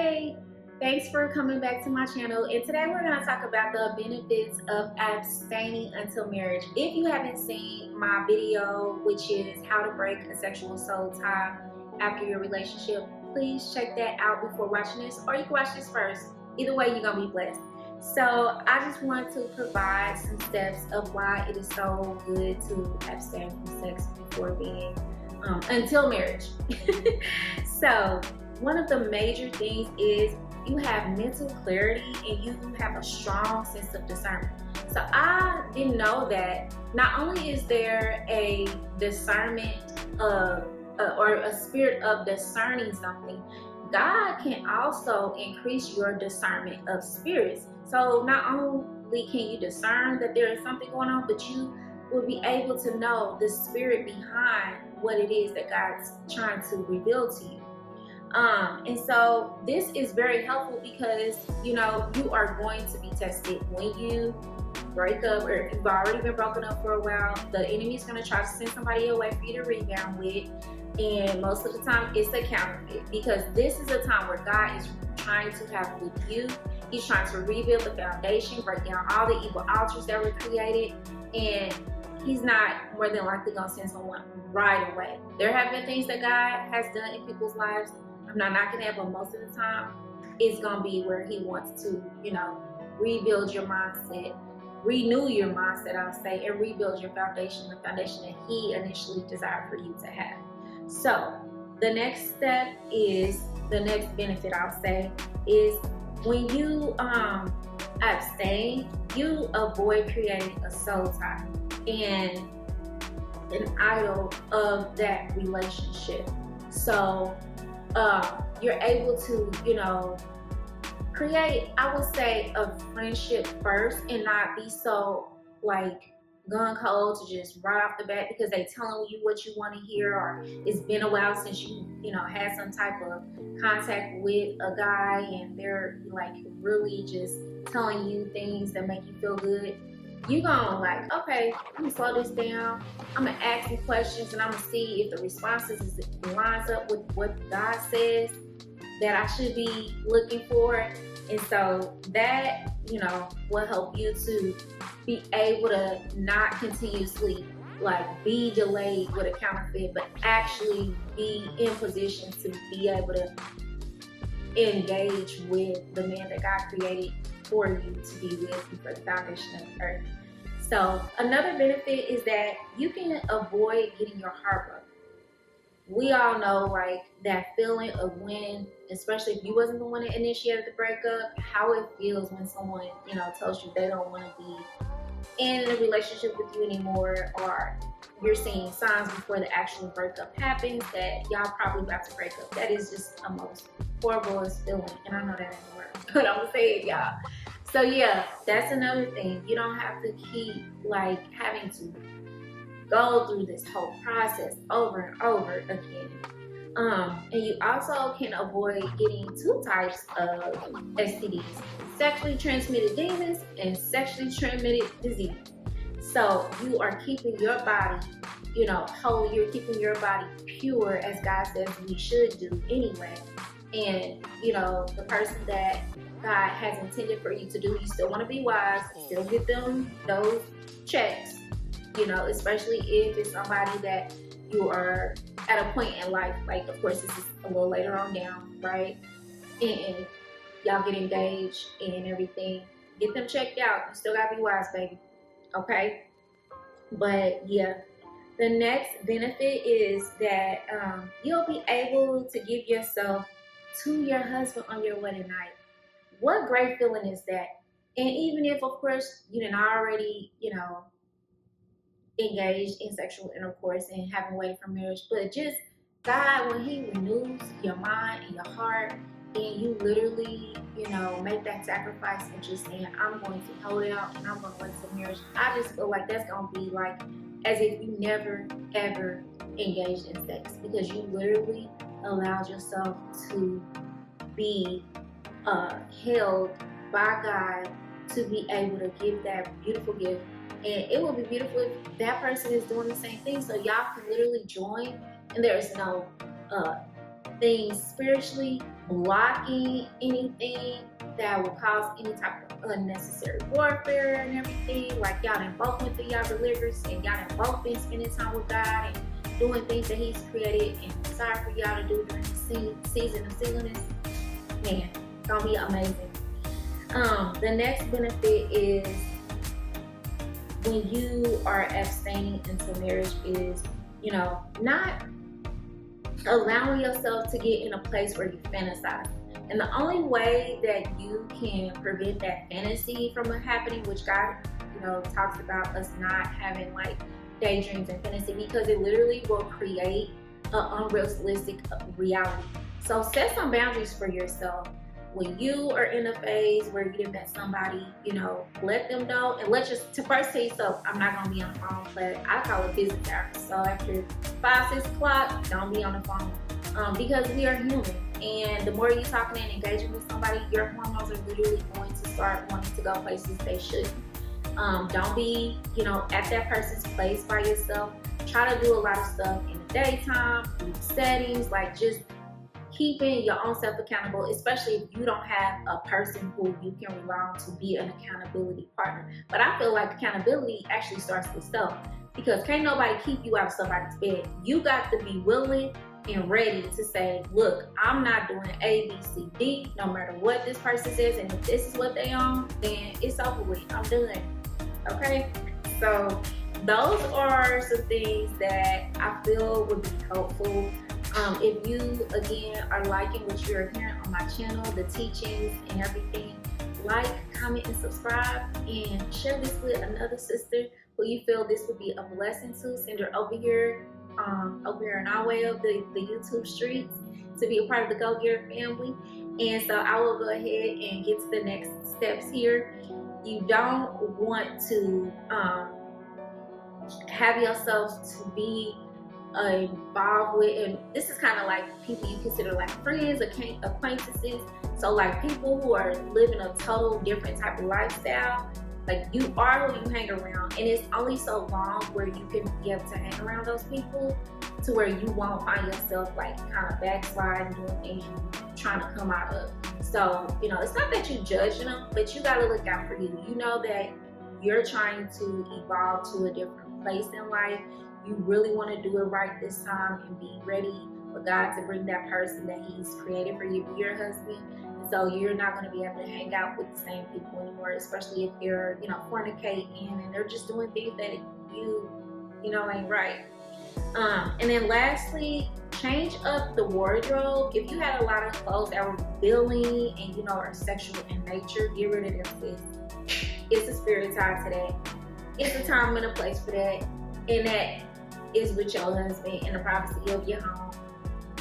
Hey, thanks for coming back to my channel, and today we're going to talk about the benefits of abstaining until marriage. If you haven't seen my video, which is how to break a sexual soul tie after your relationship, please check that out before watching this, or you can watch this first. Either way, you're going to be blessed. So I just want to provide some steps of why it is so good to abstain from sex before being until marriage. So one of the major things is you have mental clarity and you have a strong sense of discernment. So I didn't know that not only is there a discernment of or a spirit of discerning something, God can also increase your discernment of spirits. So not only can you discern that there is something going on, but you will be able to know the spirit behind what it is that God's trying to reveal to you. And so this is very helpful because, you know, you are going to be tested when you break up, or if you've already been broken up for a while. The enemy is going to try to send somebody away for you to rebound with, and most of the time it's a counterfeit, because this is a time where God is trying to have with you. He's trying to rebuild the foundation, break down all the evil altars that were created, and he's not more than likely going to send someone right away. There have been things that God has done in people's lives. I'm not knocking that, but most of the time it's going to be where he wants to, you know, rebuild your mindset, renew your mindset, I'll say, and rebuild your foundation, the foundation that he initially desired for you to have. So the next step is, the next benefit I'll say, is when you abstain, you avoid creating a soul tie and an idol of that relationship. So you're able to, you know, create, I would say, a friendship first, and not be so like gun cold to just right off the bat because they telling you what you want to hear, or it's been a while since you know, had some type of contact with a guy and they're like really just telling you things that make you feel good. You gonna like, okay, I'm gonna slow this down, I'm gonna ask you questions, and I'm gonna see if the responses lines up with what God says that I should be looking for. And so that, you know, will help you to be able to not continuously like be delayed with a counterfeit, but actually be in position to be able to engage with the man that God created for you to be with before the foundation of the earth. So another benefit is that you can avoid getting your heart broken. We all know like that feeling of when, especially if you wasn't the one that initiated the breakup, how it feels when someone, you know, tells you they don't want to be in a relationship with you anymore, or you're seeing signs before the actual breakup happens that y'all probably about to break up. That is just a most horriblest feeling, and I know that ain't the word, but I'm gonna say it, y'all. So yeah, that's another thing. You don't have to keep like having to go through this whole process over and over again. And you also can avoid getting two types of STDs: sexually transmitted demons and sexually transmitted disease. So you are keeping your body, you know, holy. You're keeping your body pure, as God says we should do anyway. And you know, the person that God has intended for you to do, you still want to be wise, still get them those checks, you know, especially if it's somebody that you are at a point in life, like of course this is a little later on down, right? And y'all get engaged and everything, get them checked out. You still gotta be wise, baby, okay? But yeah, the next benefit is that you'll be able to give yourself to your husband on your wedding night. What great feeling is that? And even if of course you didn't already, you know, engaged in sexual intercourse and haven't waited for marriage, but just God, when he renews your mind and your heart, and you literally, you know, make that sacrifice and just saying, I'm going to hold out and I'm going to wait till marriage, I just feel like that's going to be like as if you never ever engaged in sex, because you literally allowed yourself to be held by God to be able to give that beautiful gift. And it will be beautiful if that person is doing the same thing, so y'all can literally join, and there is no things spiritually, blocking anything that will cause any type of unnecessary warfare and everything. Like y'all done both went through y'all deliverance and y'all done both been spending time with God and doing things that He's created and desired for y'all to do during the season of singleness. Man, it's gonna be amazing. The next benefit is when you are abstaining until marriage is, not allowing yourself to get in a place where you fantasize. And the only way that you can prevent that fantasy from happening, which God, talks about us not having like daydreams and fantasy, because it literally will create an unrealistic reality. So set some boundaries for yourself. When you are in a phase where you didn't met somebody, let them know. And let's just, to first say, so I'm not gonna be on the phone, but I call it business hours. So after 5-6 o'clock, don't be on the phone, because we are human. And the more you talking and engaging with somebody, your hormones are literally going to start wanting to go places they shouldn't. Don't be, at that person's place by yourself. Try to do a lot of stuff in the daytime, group settings, like just keeping your own self accountable, especially if you don't have a person who you can rely on to be an accountability partner. But I feel like accountability actually starts with self, because can't nobody keep you out of somebody's bed. You got to be willing and ready to say, look, I'm not doing A, B, C, D, no matter what this person says, and if this is what they own, then it's over with. I'm done. Okay? So those are some things that I feel would be helpful. If you, again, are liking what you're hearing on my channel, the teachings and everything, like, comment, and subscribe, and share this with another sister who you feel this would be a blessing to. Send her over here in our way of the YouTube streets to be a part of the Go Getter family. And so I will go ahead and get to the next steps here. You don't want to have yourself to be involved with, and this is kind of like people you consider like friends, acquaintances. So like people who are living a total different type of lifestyle. Like you are who you hang around, and it's only so long where you can be able to hang around those people to where you won't find yourself like kind of backsliding, doing things you're trying to come out of. So it's not that you're judging them, but you got to look out for you. You know that you're trying to evolve to a different place in life. You really want to do it right this time and be ready for God to bring that person that He's created for you to be your husband. So you're not going to be able to hang out with the same people anymore, especially if they're, fornicating and they're just doing things that you ain't right. And then lastly, change up the wardrobe. If you had a lot of clothes that were revealing and, are sexual in nature, get rid of them, sis. It's a spirit time today. It's a time and a place for that. And that is with your husband in the privacy of your home,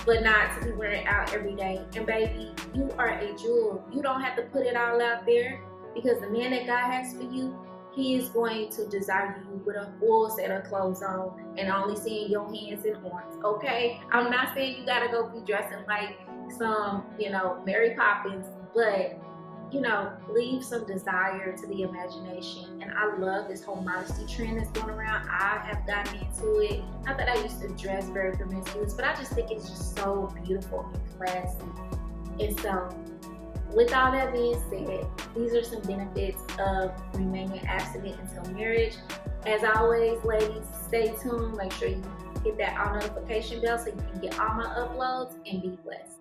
but not to be wearing out every day. And baby, you are a jewel. You don't have to put it all out there, because the man that God has for you, He is going to desire you with a full set of clothes on and only seeing your hands and arms. Okay? I'm not saying you gotta go be dressing like some, Mary Poppins, but leave some desire to the imagination. And I love this whole modesty trend that's going around. I have gotten into it. Not that I used to dress very promiscuous, but I just think it's just so beautiful and classy. And so, with all that being said, these are some benefits of remaining abstinent until marriage. As always, ladies, stay tuned. Make sure you hit that all notification bell so you can get all my uploads, and be blessed.